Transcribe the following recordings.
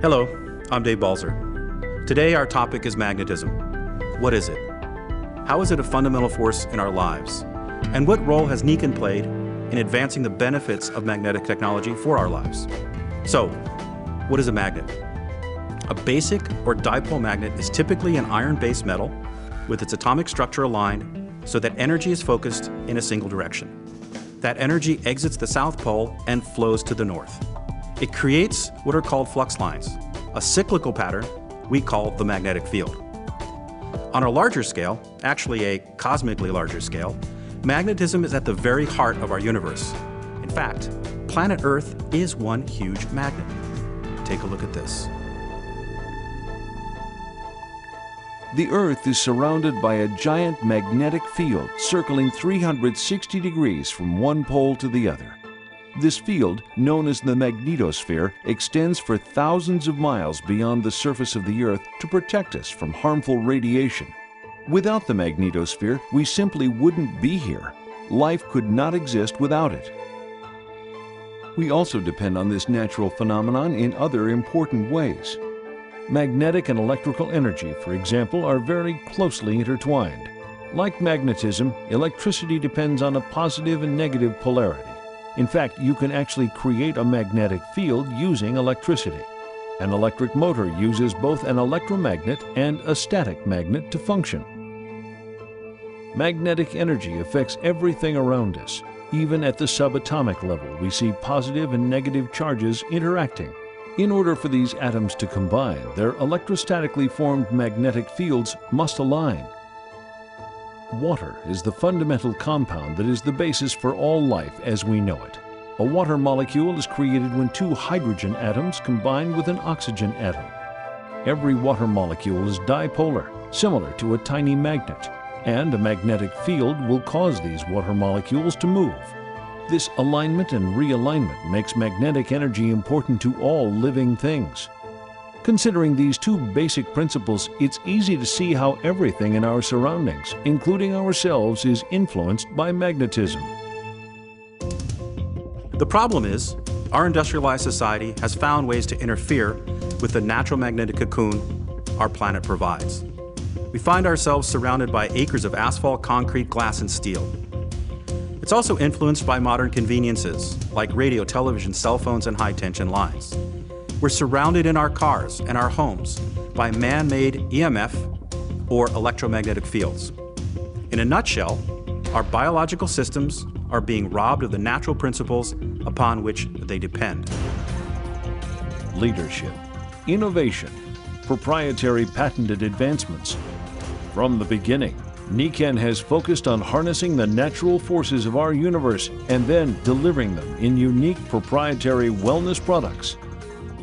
Hello, I'm Dave Balzer. Today our topic is magnetism. What is it? How is it a fundamental force in our lives? And what role has Niken played in advancing the benefits of magnetic technology for our lives? So, what is a magnet? A basic or dipole magnet is typically an iron-based metal with its atomic structure aligned so that energy is focused in a single direction. That energy exits the South Pole and flows to the North. It creates what are called flux lines, a cyclical pattern we call the magnetic field. On a larger scale, actually a cosmically larger scale, magnetism is at the very heart of our universe. In fact, planet Earth is one huge magnet. Take a look at this. The Earth is surrounded by a giant magnetic field circling 360 degrees from one pole to the other. This field, known as the magnetosphere, extends for thousands of miles beyond the surface of the Earth to protect us from harmful radiation. Without the magnetosphere, we simply wouldn't be here. Life could not exist without it. We also depend on this natural phenomenon in other important ways. Magnetic and electrical energy, for example, are very closely intertwined. Like magnetism, electricity depends on a positive and negative polarity. In fact, you can actually create a magnetic field using electricity. An electric motor uses both an electromagnet and a static magnet to function. Magnetic energy affects everything around us. Even at the subatomic level, we see positive and negative charges interacting. In order for these atoms to combine, their electrostatically formed magnetic fields must align. Water is the fundamental compound that is the basis for all life as we know it. A water molecule is created when two hydrogen atoms combine with an oxygen atom. Every water molecule is dipolar, similar to a tiny magnet, and a magnetic field will cause these water molecules to move. This alignment and realignment makes magnetic energy important to all living things. Considering these two basic principles, it's easy to see how everything in our surroundings, including ourselves, is influenced by magnetism. The problem is, our industrialized society has found ways to interfere with the natural magnetic cocoon our planet provides. We find ourselves surrounded by acres of asphalt, concrete, glass, and steel. It's also influenced by modern conveniences like radio, television, cell phones, and high-tension lines. We're surrounded in our cars and our homes by man-made EMF or electromagnetic fields. In a nutshell, our biological systems are being robbed of the natural principles upon which they depend. Leadership, innovation, proprietary patented advancements. From the beginning, Niken has focused on harnessing the natural forces of our universe and then delivering them in unique proprietary wellness products.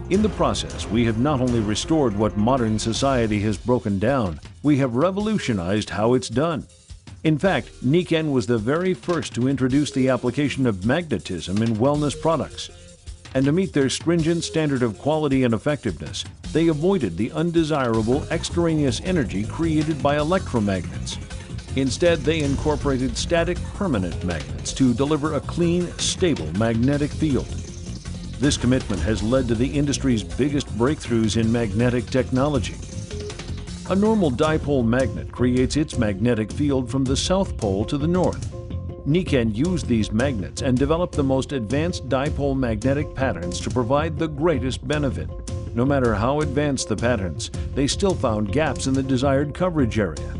In the process, we have not only restored what modern society has broken down, we have revolutionized how it's done. In fact, Niken was the very first to introduce the application of magnetism in wellness products. And to meet their stringent standard of quality and effectiveness, they avoided the undesirable extraneous energy created by electromagnets. Instead, they incorporated static permanent magnets to deliver a clean, stable magnetic field. This commitment has led to the industry's biggest breakthroughs in magnetic technology. A normal dipole magnet creates its magnetic field from the South Pole to the North. Niken used these magnets and developed the most advanced dipole magnetic patterns to provide the greatest benefit. No matter how advanced the patterns, they still found gaps in the desired coverage area.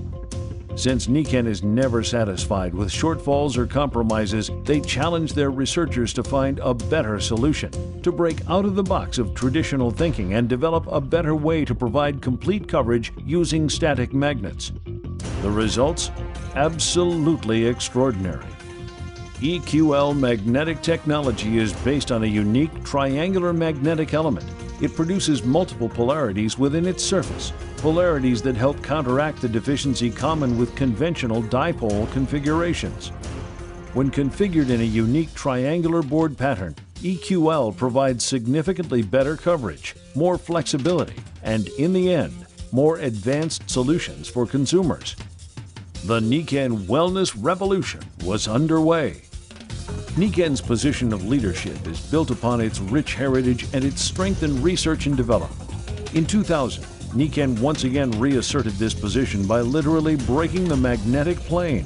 Since Niken is never satisfied with shortfalls or compromises, they challenge their researchers to find a better solution, to break out of the box of traditional thinking and develop a better way to provide complete coverage using static magnets. The results? Absolutely extraordinary. EQL magnetic technology is based on a unique triangular magnetic element. It produces multiple polarities within its surface, polarities that help counteract the deficiency common with conventional dipole configurations. When configured in a unique triangular board pattern, EQL provides significantly better coverage, more flexibility, and in the end, more advanced solutions for consumers. The Niken Wellness Revolution was underway. Niken's position of leadership is built upon its rich heritage and its strength in research and development. In 2000, Niken once again reasserted this position by literally breaking the magnetic plane.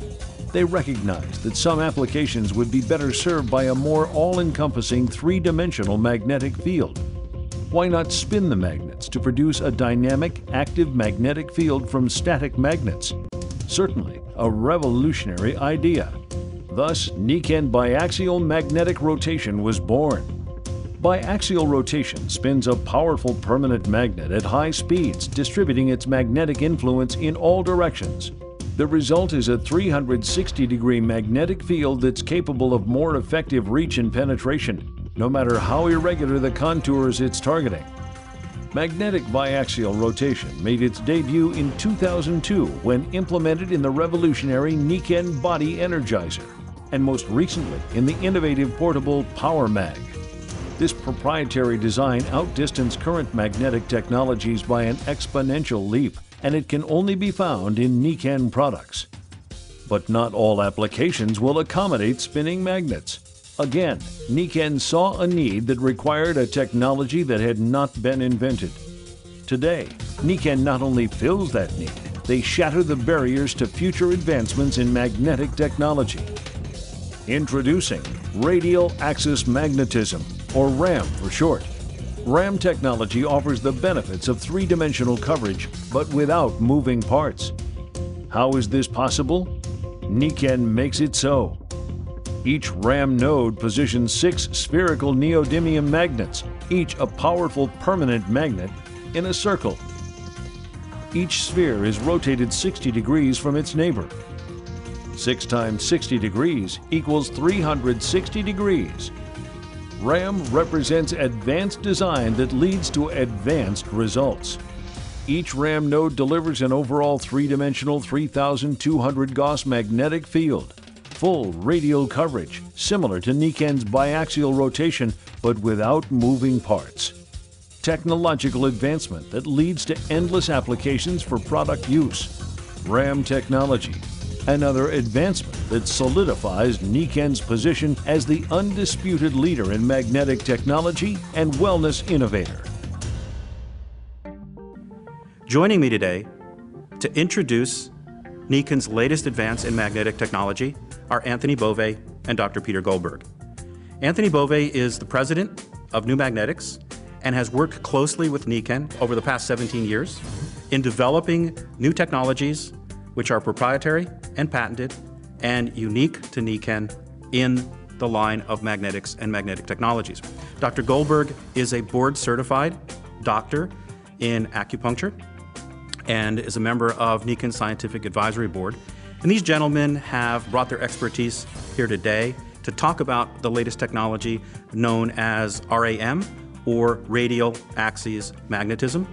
They recognized that some applications would be better served by a more all-encompassing three-dimensional magnetic field. Why not spin the magnets to produce a dynamic, active magnetic field from static magnets? Certainly a revolutionary idea. Thus, Niken biaxial magnetic rotation was born. Biaxial rotation spins a powerful permanent magnet at high speeds, distributing its magnetic influence in all directions. The result is a 360-degree magnetic field that's capable of more effective reach and penetration, no matter how irregular the contours it's targeting. Magnetic biaxial rotation made its debut in 2002 when implemented in the revolutionary Niken Body Energizer, and most recently in the innovative portable PowerMag. This proprietary design outdistanced current magnetic technologies by an exponential leap, and it can only be found in Niken products. But not all applications will accommodate spinning magnets. Again, Niken saw a need that required a technology that had not been invented. Today, Niken not only fills that need, they shatter the barriers to future advancements in magnetic technology. Introducing Radial Axis Magnetism, or RAM for short. RAM technology offers the benefits of three-dimensional coverage, but without moving parts. How is this possible? Niken makes it so. Each RAM node positions 6 spherical neodymium magnets, each a powerful permanent magnet, in a circle. Each sphere is rotated 60 degrees from its neighbor. 6 times 60 degrees equals 360 degrees. RAM represents advanced design that leads to advanced results. Each RAM node delivers an overall three-dimensional 3,200 Gauss magnetic field, full radial coverage, similar to Niken's biaxial rotation, but without moving parts. Technological advancement that leads to endless applications for product use. RAM technology, another advancement that solidifies Niken's position as the undisputed leader in magnetic technology and wellness innovator. Joining me today to introduce Niken's latest advance in magnetic technology are Anthony Bove and Dr. Peter Goldberg. Anthony Bove is the president of New Magnetics and has worked closely with Niken over the past 17 years in developing new technologies which are proprietary and patented and unique to Niken in the line of magnetics and magnetic technologies. Dr. Goldberg is a board-certified doctor in acupuncture and is a member of Niken's Scientific Advisory Board. And these gentlemen have brought their expertise here today to talk about the latest technology known as RAM, or Radial Axis Magnetism,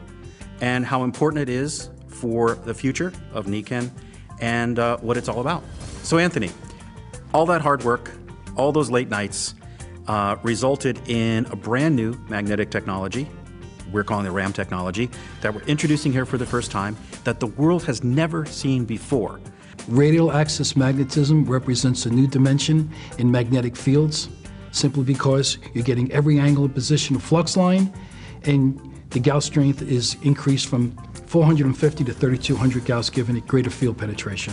and how important it is for the future of Niken and what it's all about. So Anthony, all that hard work, all those late nights resulted in a brand new magnetic technology, we're calling it RAM technology, that we're introducing here for the first time, that the world has never seen before. Radial axis magnetism represents a new dimension in magnetic fields, simply because you're getting every angle and position of flux line, and the Gauss strength is increased from 450 to 3200 Gauss, giving it greater field penetration.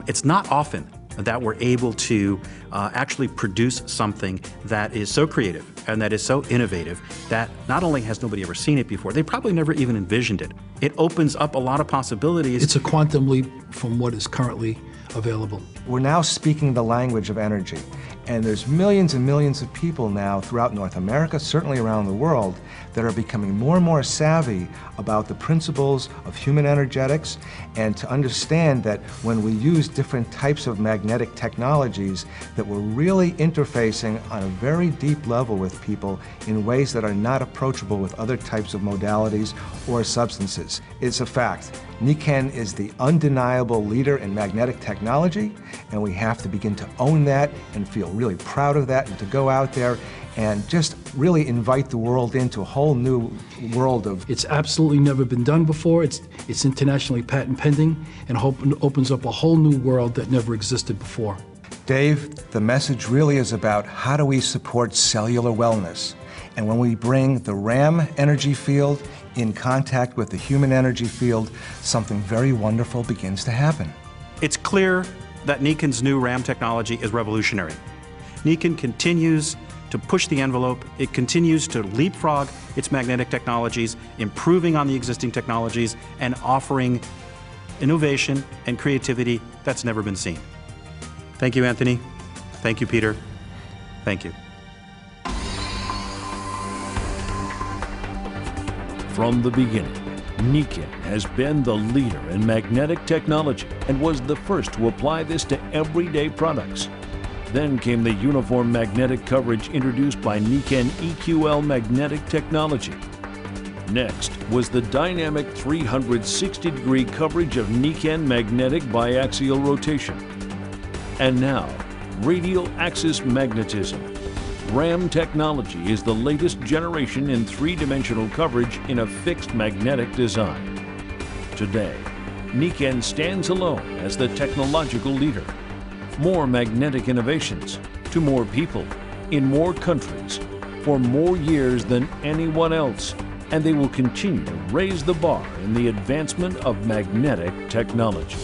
It's not often that we're able to actually produce something that is so creative and that is so innovative that not only has nobody ever seen it before, they probably never even envisioned it. It opens up a lot of possibilities. It's a quantum leap from what is currently available. We're now speaking the language of energy, and there's millions and millions of people now throughout North America, certainly around the world, that are becoming more and more savvy about the principles of human energetics, and to understand that when we use different types of magnetic technologies, that we're really interfacing on a very deep level with people in ways that are not approachable with other types of modalities or substances. It's a fact. Niken is the undeniable leader in magnetic technology, and we have to begin to own that and feel really proud of that, and to go out there and just really invite the world into a whole new world of... It's absolutely never been done before. It's internationally patent pending, and opens up a whole new world that never existed before. Dave, the message really is about how do we support cellular wellness. And when we bring the RAM energy field in contact with the human energy field, something very wonderful begins to happen. It's clear that Niken's new RAM technology is revolutionary. Niken continues to push the envelope. It continues to leapfrog its magnetic technologies, improving on the existing technologies, and offering innovation and creativity that's never been seen. Thank you, Anthony. Thank you, Peter. Thank you. From the beginning, Niken has been the leader in magnetic technology and was the first to apply this to everyday products. Then came the uniform magnetic coverage introduced by Niken EQL magnetic technology. Next was the dynamic 360-degree coverage of Niken magnetic biaxial rotation. And now, radial axis magnetism. RAM technology is the latest generation in three-dimensional coverage in a fixed magnetic design. Today, Niken stands alone as the technological leader. More magnetic innovations to more people in more countries for more years than anyone else, and they will continue to raise the bar in the advancement of magnetic technology.